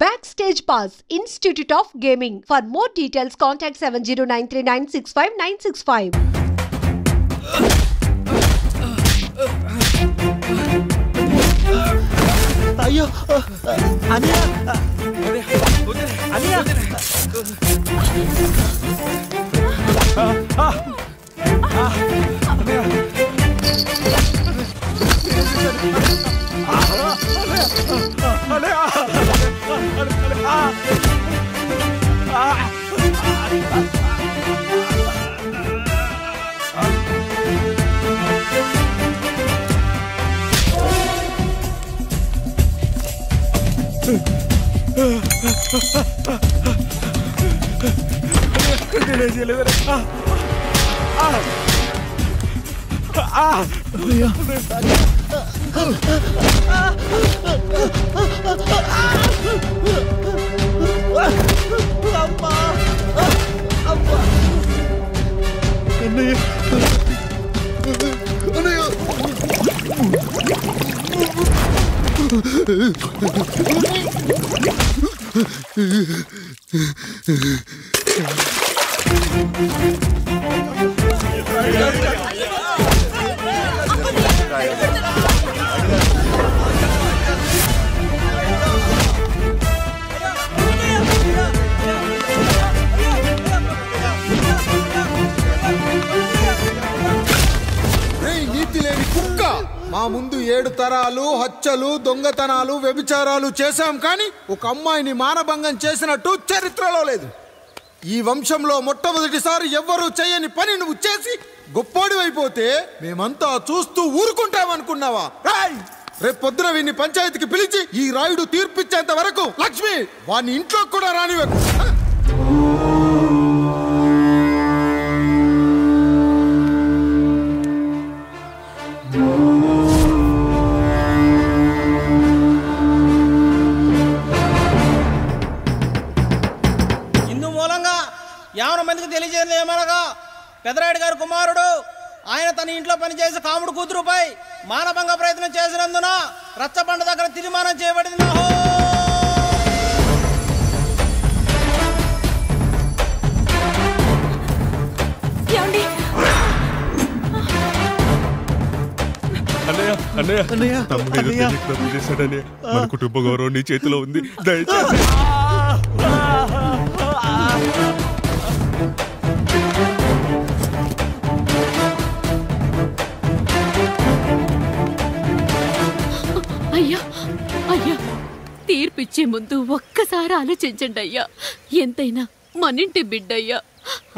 Backstage Pass, Institute of Gaming. For more details, contact 7093965965. అయ్యో అనియా అనియా మా ముందు 7 తరాలు హత్యలు దొంగతనాలు వ్యభిచారాలు చేశాం కానీ ఒక అమ్మాయిని మానభంగం చేసినట్టు చరిత్రలో లేదు. ఈ వంశంలో మొట్టమొదటిసారి ఎవ్వరూ చేయని పని నువ్వు చేసి గొప్పోడివైపోతే మేమంతా చూస్తూ ఊరుకుంటామనుకున్నావా? రేపు పొద్దున వీడిని పంచాయతీకి పిలిచి ఈ రాయుడు తీర్పిచ్చేంత వరకు లక్ష్మి వాడిని ఇంట్లో కూడా రానివ్వకు. యావన మందికి తెలియజేయడం ఏమనగా పెదరాయుడు గారి కుమారుడు ఆయన తన ఇంట్లో పనిచేసే కాముడు కూతురుపై మానభంగ ప్రయత్నం చేసినందున రచ్చబండ దగ్గర తీర్మానం చేయబడింది. మన కుటుంబ గౌరవం నీ చేతిలో ఉంది, దయచేసి. అయ్యా అయ్యా, తీర్పిచ్చే ముందు ఒక్కసారి ఆలోచించండి అయ్యా. ఎంతైనా మనింటి బిడ్డయ్యా.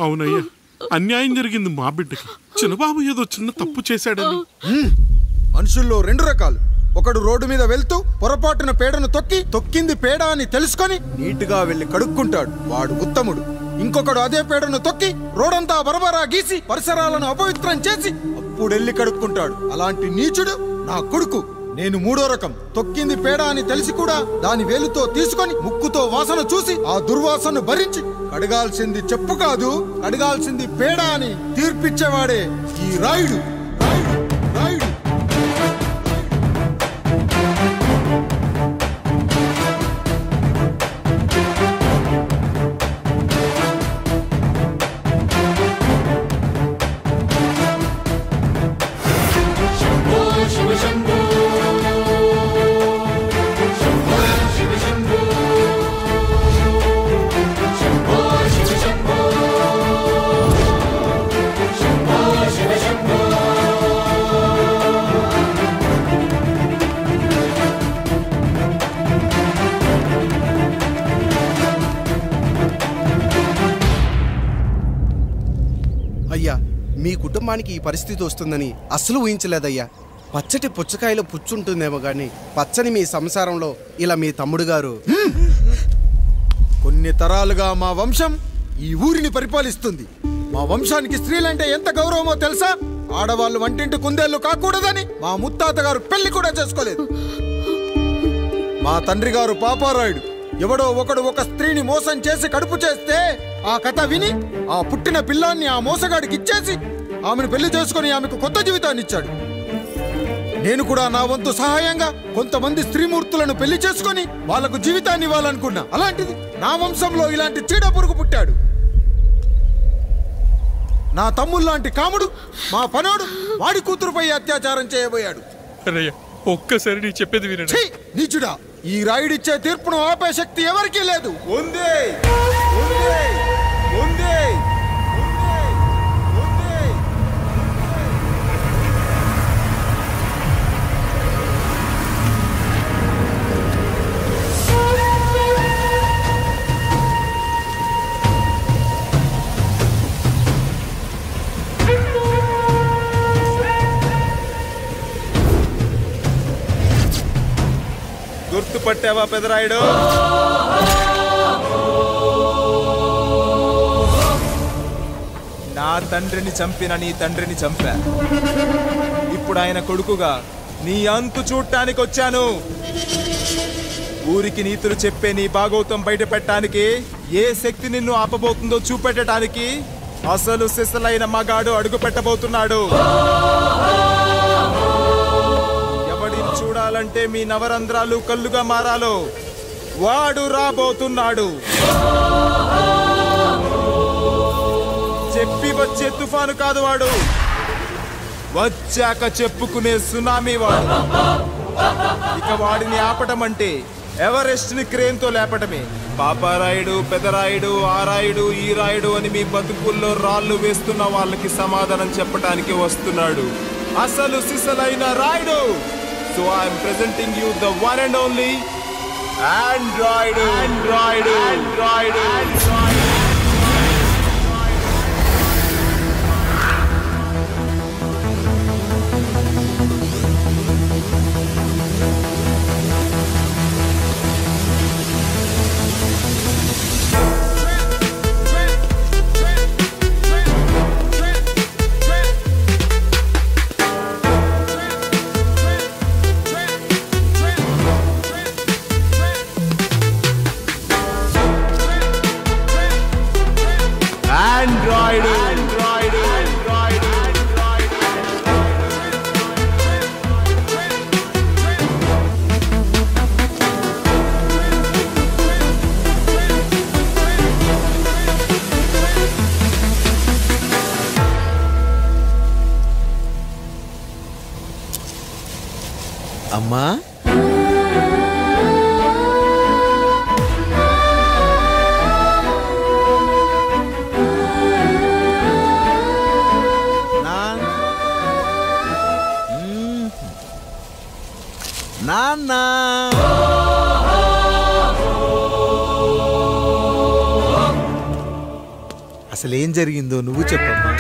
అవునయ్యా, అన్యాయం జరిగింది మా బిడ్డకి. చిన్నబాబు ఏదో చిన్న తప్పు చేశాడని. మనుషుల్లో 2 రకాలు. ఒకడు రోడ్డు మీద వెళ్తూ పొరపాటున పేడను తొక్కింది పేడ అని తెలుసుకొని నీట్గా వెళ్లి కడుక్కుంటాడు, వాడు ఉత్తముడు. ఇంకొకడు అదే పేడను తొక్కి రోడంతా బరబరా గీసి పరిసరాలను అపవిత్రం చేసి అప్పుడెళ్ళి కడుక్కుంటాడు. అలాంటి నీచుడు నా కొడుకు. నేను 3వ రకం. తొక్కింది పేడ అని తెలిసి కూడా దాని వేలుతో తీసుకొని ముక్కుతో వాసన చూసి ఆ దుర్వాసన భరించి కడగాల్సింది చెప్పు కాదు, కడగాల్సింది పేడ అని తీర్పిచ్చేవాడే ఈ రాయుడు. రాయుడు అయ్యా, మీ కుటుంబానికి ఈ పరిస్థితి వస్తుందని అసలు ఊహించలేదయ్యా. పచ్చటి పుచ్చకాయలో పుచ్చుంటుందేమో గాని పచ్చని మీ సంసారంలో ఇలా మీ తమ్ముడు గారు. కొన్ని తరాలుగా మా వంశం ఈ ఊరిని పరిపాలిస్తుంది. మా వంశానికి స్త్రీలంటే ఎంత గౌరవమో తెలుసా? ఆడవాళ్ళు వంటింటి కుందేళ్లు కాకూడదని మా ముత్తాత గారు పెళ్లి కూడా చేసుకోలేదు. మా తండ్రి గారు పాపారాయుడు ఎవడో ఒకడు ఒక స్త్రీని మోసం చేసి కడుపు చేస్తే ఆ కథ విని ఆ పుట్టిన పిల్లాన్ని ఆ మోసగాడికి ఇచ్చేసి ఆమెను పెళ్లి చేసుకుని ఆమెకు కొత్త జీవితాన్ని ఇచ్చాడు. నేను కూడా నా వంతు సహాయంగా కొంతమంది స్త్రీమూర్తులను పెళ్లి చేసుకొని వాళ్లకు జీవితాన్ని ఇవ్వాలనుకున్నా. అలాంటిది నా వంశంలో ఇలాంటి చీడ పురుగు పుట్టాడు. నా తమ్ముళ్ళలాంటి కాముడు మా పనోడు వాడి కూతురుపై అత్యాచారం చేయబోయాడు. ఒక్కసారి నీ చెప్పేది వినండి. నీచుడా, ఈ రాయుడిచ్చే తీర్పును ఆపే శక్తి ఎవరికీ లేదు. గుర్తుపట్టావా పెదరాయుడు? నా తండ్రిని చంపిన నీ తండ్రిని చంపా. ఇప్పుడు ఆయన కొడుకుగా నీ అంతు చూడటానికి వచ్చాను. ఊరికి నీతులు చెప్పే నీ భాగవతం బయట పెట్టడానికి ఏ శక్తి నిన్ను ఆపబోతుందో చూపెట్టడానికి అసలు సిసలైన మగాడు అడుగు పెట్టబోతున్నాడు. ఎవడిని చూడాలంటే మీ నవరంధ్రాలు కళ్ళుగా మారాలో వాడు రాబోతున్నాడు. చెప్పి వచ్చే తుఫాను కాదు వాడు, వచ్చాక చెప్పుకునే సునామీ వాడు. ఇక వాడిని ఆపటం అంటే ఎవరెస్ట్ ని క్రేన్ తో లేపటమే. పాపారాయుడు, పెదరాయుడు, ఆ రాయుడు, ఈ రాయుడు అని మీ బతుకుల్లో రాళ్లు వేస్తున్న వాళ్ళకి సమాధానం చెప్పడానికి వస్తున్నాడు అసలు సిసలైన Rayudu. So I'm presenting you the one and only Android. అమ్మా, నాన్న, అసలేం జరిగిందో నువ్వు చెప్పమ్మా.